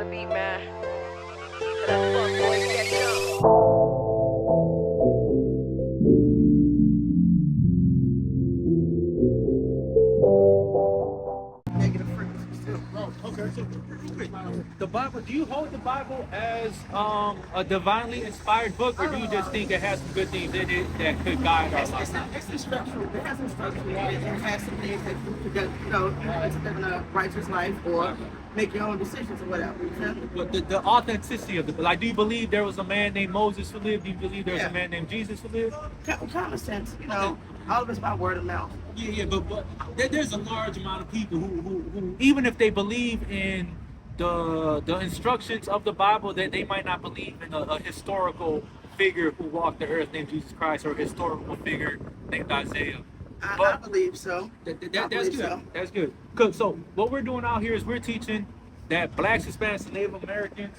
the beat, man. So that fuck boy get jumped. Negative frequency still. Oh, okay. So, real quick, the Bible. Do you hold the Bible as a divinely inspired book, or do you just think it has some good things in it that could guide our life? It's instructional. It has instruction. It has some things that you could, you know, to live in a righteous life or make your own decisions or whatever. You feel me? But the authenticity of the, like, do you believe there was a man named Moses who lived? Do you believe there was Yeah. a man named Jesus who lived? Common sense, you know. All of it's by word of mouth. Yeah, but there's a large amount of people who even if they believe in the instructions of the Bible, that they might not believe in a historical figure who walked the earth named Jesus Christ, or a historical figure named Isaiah. I believe so. That's believe good. so. That's good. Good. So what we're doing out here is we're teaching that Blacks, Hispanics, and Native Americans,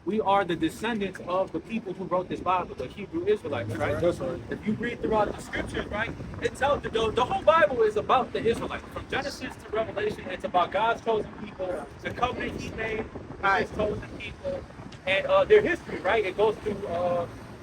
we are the descendants of the people who wrote this Bible, the Hebrew Israelites, right? That's right. If you read throughout the scriptures, right, it tells the whole Bible is about the Israelites. From Genesis to Revelation, it's about God's chosen people, the covenant He made with His chosen people, and their history, right? It goes through,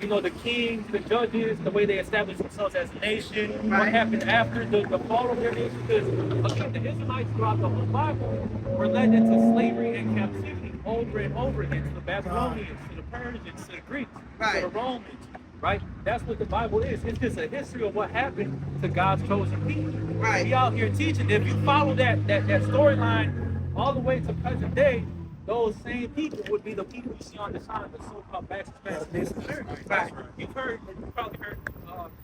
the kings, the judges, the way they established themselves as a nation, what happened after the fall of their nation. Because again, the Israelites throughout the whole Bible were led into slavery and captivity over and over again, to the Babylonians, to the Persians, to the Greeks, to the Romans, right? That's what the Bible is. It's just a history of what happened to God's chosen people. Right. We out here teaching. If you follow that storyline all the way to present day, those same people would be the people you see on the side of the so-called Blacks, Hispanics, Native Americans. Right. You probably heard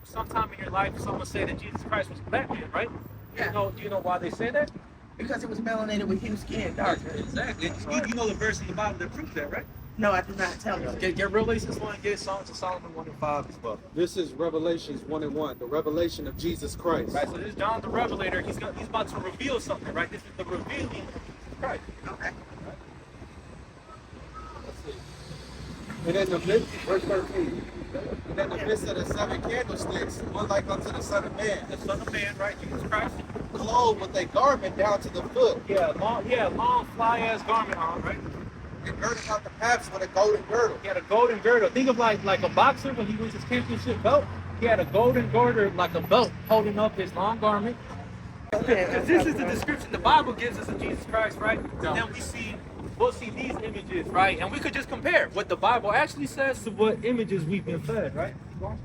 sometime in your life someone say that Jesus Christ was a black man, right? Yeah. Do you know why they say that? Because it was melanated with hue skin, darker. Exactly. You know the verse in the Bible that proves that, right? No, I did not tell you. Get Revelations 1, get Songs of Solomon 1 and 5 as well. This is Revelations 1 and 1, the revelation of Jesus Christ. Right, so this is John the Revelator. He's about to reveal something, right? This is the revealing of Jesus Christ. Okay. Let's see. And in the midst, verse 13. And in the midst of the seven candlesticks, one like unto the Son of Man, The Son of Man, right? Jesus Christ. clothed with a garment down to the foot, Long fly-ass garment on, right? and girded about the paps with a golden girdle. He had a golden girdle. Think of like a boxer when he wins his championship belt. He had a golden girdle, like a belt, holding up his long garment. Because this is the description the Bible gives us of Jesus Christ, right? And then we'll see these images, right? And we could just compare what the Bible actually says to what images we've been fed, right?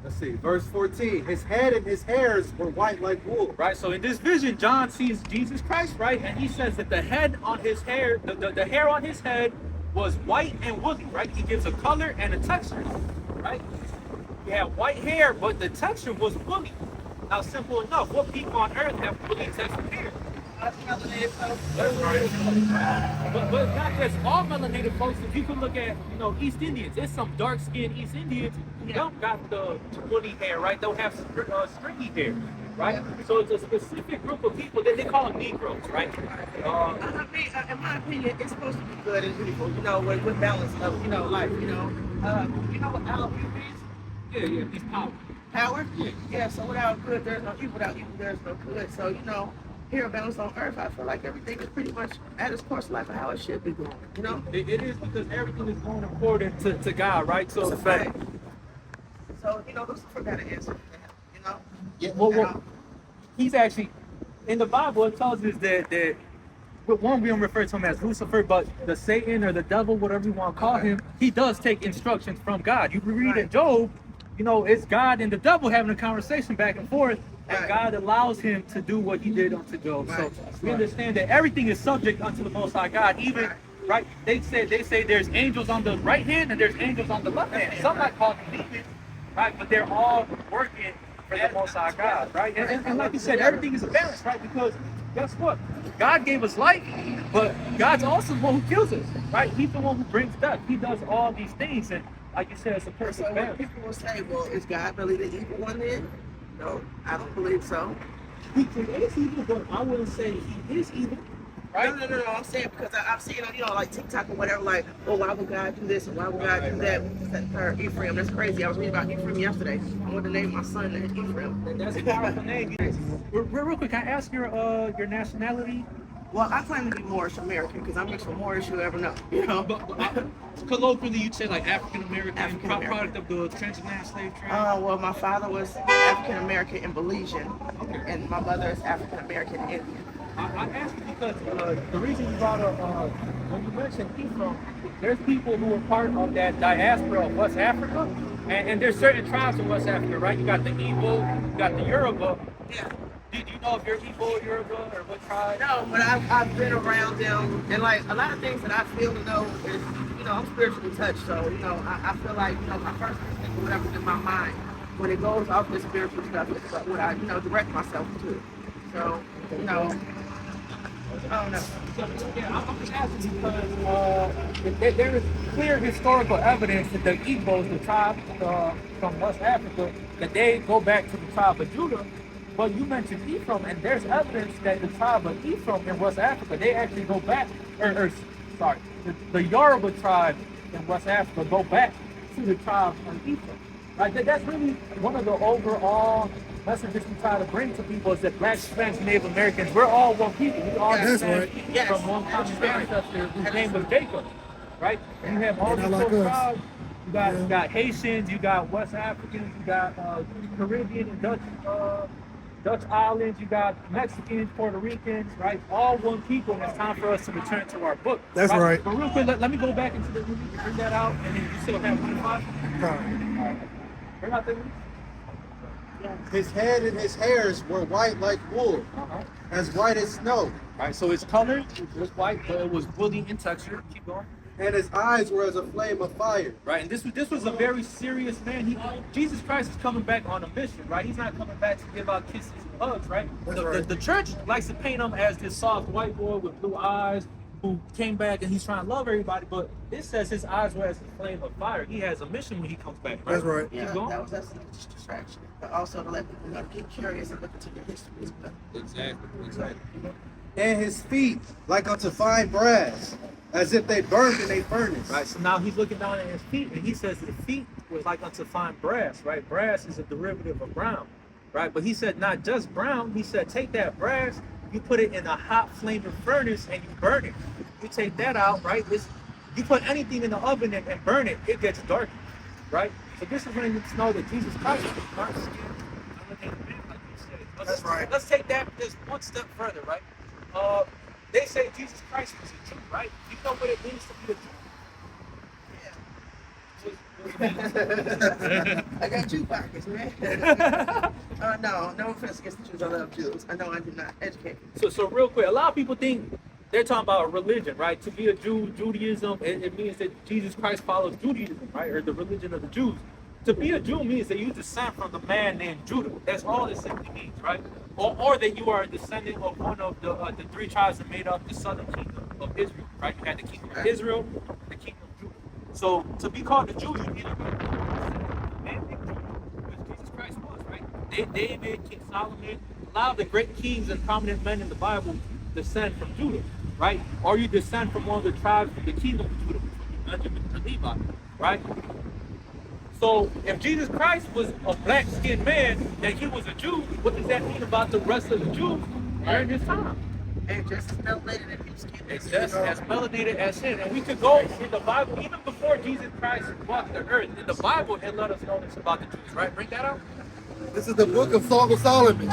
Let's see, verse 14. His head and his hairs were white like wool. Right, so in this vision, John sees Jesus Christ, right? And he says that the head on his hair, the hair on his head was white and woolly, right? He gives a color and a texture, right? He had white hair, but the texture was woolly. Now, simple enough, what people on earth have woolly textured hair? That's right. But it's not just all melanated folks. If you can look at, East Indians, there's some dark-skinned East Indians who don't got the woolly hair, right? They'll have stringy hair, right? So it's a specific group of people that they call them Negroes, right? I mean, in my opinion, it's supposed to be good and beautiful, with balance of, life, you know what Al is? Yeah, he's power. Power? Yeah. Yeah, so without good, there's no evil. Without evil, there's no good. So, here at Balance on Earth, I feel like everything is pretty much at its course of life and how it should be going, It is, because everything is going according to God, right? So It's a fact. So, Lucifer got an answer for that, Yeah, well, he's actually, in the Bible, it tells us that one, we don't refer to him as Lucifer, but the Satan or the devil, whatever you want to call him, he does take instructions from God. You read in Job, it's God and the devil having a conversation back and forth, and God allows him to do what he did unto Job. So we understand that everything is subject unto the Most High God. Even, right, they say there's angels on the right hand and there's angels on the left hand. Some might call them demons, right, but they're all working for the Most High God, right? And like you said, everything is a balance, right? Because guess what? God gave us life, but God's also the one who kills us, right? He's the one who brings death. He does all these things, and like you said, it's a perfect So when balance. people will say, well, is God really the evil one then? No, I don't believe so. He is evil, but I wouldn't say he is evil, right? No. I'm saying because I've seen on, like TikTok or whatever, like, well, why would God do this and why would God do that? Ephraim, that's crazy. I was reading about Ephraim yesterday. I wanted to name my son Ephraim. That's a powerful name. Real quick, can I ask your nationality? Well, I claim to be Moorish American because I'm mixed with Moorish you'll ever know. You know. But colloquially, you'd say like African American, African-American. product of the transatlantic slave trade. Well, my father was African American and Belizean, and my mother is African American and Indian. I asked you because the reason you brought up when you mentioned Ephraim, there's people who are part of that diaspora of West Africa, and there's certain tribes in West Africa, right? You got the Igbo, you got the Yoruba. Yeah. Do you know if you're Igbo or Yoruba or what tribe? No, but I've been around them, and like a lot of things that I feel to know is, you know, I'm spiritually touched, so you know, I feel like, you know, my first instinct or whatever's in my mind when it goes off this spiritual stuff is what I, you know, direct myself to. So, you know, I don't know. So, yeah, I'm just asking because there is clear historical evidence that the Igbos, the tribe from West Africa, that they go back to the tribe of Judah. But you mentioned Ephraim, and there's evidence that the tribe of Ephraim in West Africa, they actually go back, the Yoruba tribe in West Africa go back to the tribe of Ephraim. Right? That's really one of the overall messages we try to bring to people is that Blacks, Hispanics, and Native Americans, we're all one people. We all descend from one common ancestor whose name was Jacob. Right? And you have all these little tribes. You got Haitians, you got West Africans, you got Caribbean and Dutch islands, you got Mexicans, Puerto Ricans, right? All one people, and it's time for us to return to our book. That's right. But real quick, let me go back into the movie, bring that out, and then you still have 1 5. Bring out the movie. His head and his hairs were white like wool, as white as snow. All right, so it's colored, it was white, but it was woolly in texture. Keep going. And his eyes were as a flame of fire. Right, and this was a very serious man. Jesus Christ is coming back on a mission, right? He's not coming back to give out kisses and hugs, right? The church likes to paint him as this soft white boy with blue eyes who came back and he's trying to love everybody, but it says his eyes were as a flame of fire. He has a mission when he comes back, right? That's right. Yeah, that's a distraction. But also to let people, you know, get curious and look into your history as well. Exactly. And his feet like unto fine brass, as if they burned in a furnace. Right, so now he's looking down at his feet and he says his feet was like unto fine brass, right? Brass is a derivative of brown, right? But he said not just brown, he said take that brass, you put it in a hot flaming furnace and you burn it. You take that out, right? You put anything in the oven and burn it, it gets dark, right? So this is when you know that Jesus Christ is dark skinned, like you said. That's right. Let's take that just one step further, right? They say Jesus Christ was a Jew, right? You know what it means to be a Jew? Yeah. I got Jew pockets, man. No offense against the Jews. I love Jews. I know I did not educate you. So real quick, a lot of people think they're talking about religion, right? To be a Jew, Judaism, it means that Jesus Christ follows Judaism, right? Or the religion of the Jews. To be a Jew means that you descend from the man named Judah. That's all it simply means, right? Or that you are a descendant of one of the three tribes that made up the southern kingdom of Israel, right? You had the kingdom of Israel, the kingdom of Judah. So to be called a Jew, you need to be a man named Judah, which Jesus Christ was, right? David, King Solomon, a lot of the great kings and prominent men in the Bible descend from Judah, right? Or you descend from one of the tribes of the kingdom of Judah, Benjamin or Levi, right? So if Jesus Christ was a black-skinned man and he was a Jew, what does that mean about the rest of the Jews during his time? And just as melanated as his skin. It's just as melanated as him. And we could go in the Bible, even before Jesus Christ walked the earth, in the Bible, it let us know this about the Jews, right? Bring that out. This is the book of Song of Solomon,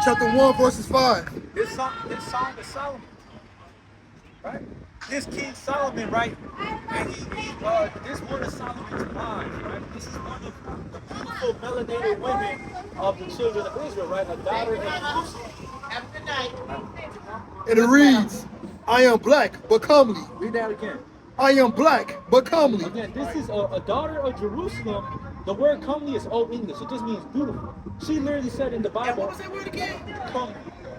chapter 1, verses 5. This song of Solomon, right? This King Solomon, right? And this one of Solomon's wives, right? This is one of the beautiful melanated women of the children of Israel, right? A daughter of Jerusalem. Have a good night. And it reads, I am black, but comely. Read that again. I am black, but comely. Again, this is a daughter of Jerusalem. The word comely is Old English. It just means beautiful. She literally said in the Bible. And what was that word again? Comely.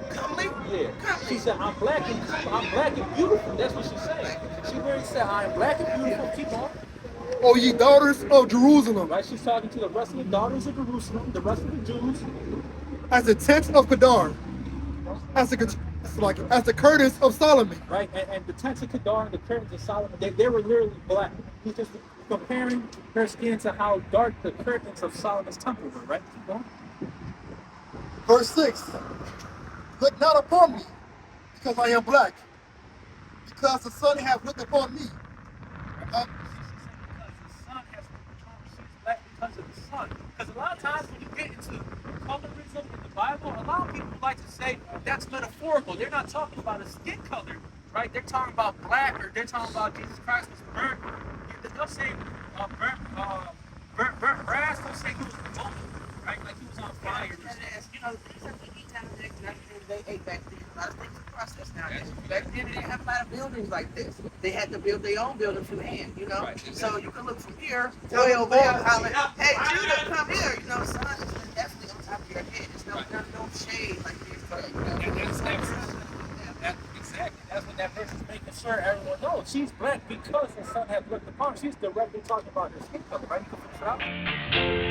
Comely? Yeah. Comely. She said, I'm black and beautiful. That's what she said. She literally said, I am black and beautiful. Keep on. O ye daughters of Jerusalem, Right? She's talking to the rest of the daughters of Jerusalem, the rest of the Jews. as the tents of Kedar, as the curtains of Solomon. Right? And the tents of Kedar and the curtains of Solomon, they were literally black. He's just comparing her skin to how dark the curtains of Solomon's temple were, right? Keep going. Verse 6, look not upon me, because I am black. Because the sun has looked upon me. Because of the sun. Because a lot of times when you get into colorism in the Bible, a lot of people like to say that's metaphorical. They're not talking about a skin color, right? They're talking about black, or they're talking about Jesus Christ was burnt. They'll say burnt brass. They'll say he was revolted, right? Like he was on fire. You know, the things that we eat nowadays, and everything they ate back then, a lot of things are processed nowadays. Back then, they didn't have a lot of buildings like this. They had to build their own buildings from hand, you know? Right. So you can look from here, way over there, holler, hey, Judah, come here. You know, sun is definitely on top of your head. There's no shade like this. But, you know, Exactly. That's what that verse is making sure everyone knows. She's black because the sun has looked upon her. She's directly talking about her skin color, right? You can finish it out.